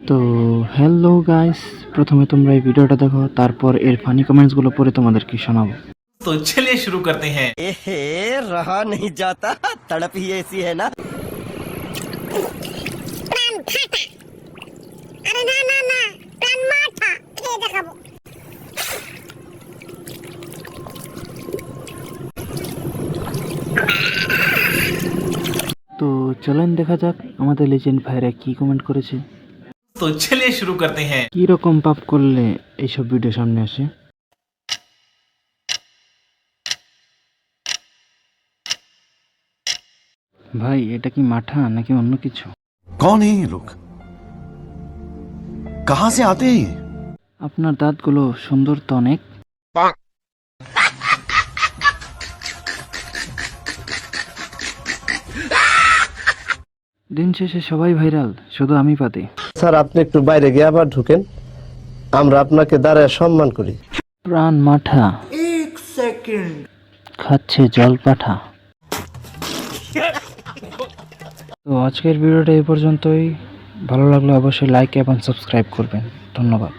তো hello guys, প্রথমে তোমরা এই ভিডিওটা দেখো, তারপর এর ফানি কমেন্টসগুলো পড়ে তোমাদেরকে শোনাবো। तो चलिए शुरू करते हैं। एहे रहा नहीं जाता, तड़प ही ऐसी है ना। প্রাণ ফাটা। আরে না না না, প্রাণ মাথা খেয়ে দেখাবো। তো চলেন দেখা যাক আমাদের লেজেন্ড ভাইরা কি কমেন্ট করেছে। तो चलिए शुरू करते हैं। কি রকম পাপ করলে এইসব ভিডিও সামনে আসে। ভাই এটা কি মাঠা নাকি অন্য কিছু? कौन है ये लोग? कहां से आते हैं ये? আপনার দাঁতগুলো সুন্দর তো অনেক। দিন শেষে সবাই ভাইরাল, শুধু আমি পাতি। স্যার আপনি একটু বাইরে গিয়ে আবার ঢুকেন, আমরা আপনাকে দাঁড়ায় সম্মান করি। প্রাণ মাঠা, এক সেকেন্ড খাচ্ছে জল পাঠা। তো আজকের ভিডিওটা এই পর্যন্তই। ভালো লাগলে অবশ্যই লাইক এবং সাবস্ক্রাইব করবেন। ধন্যবাদ।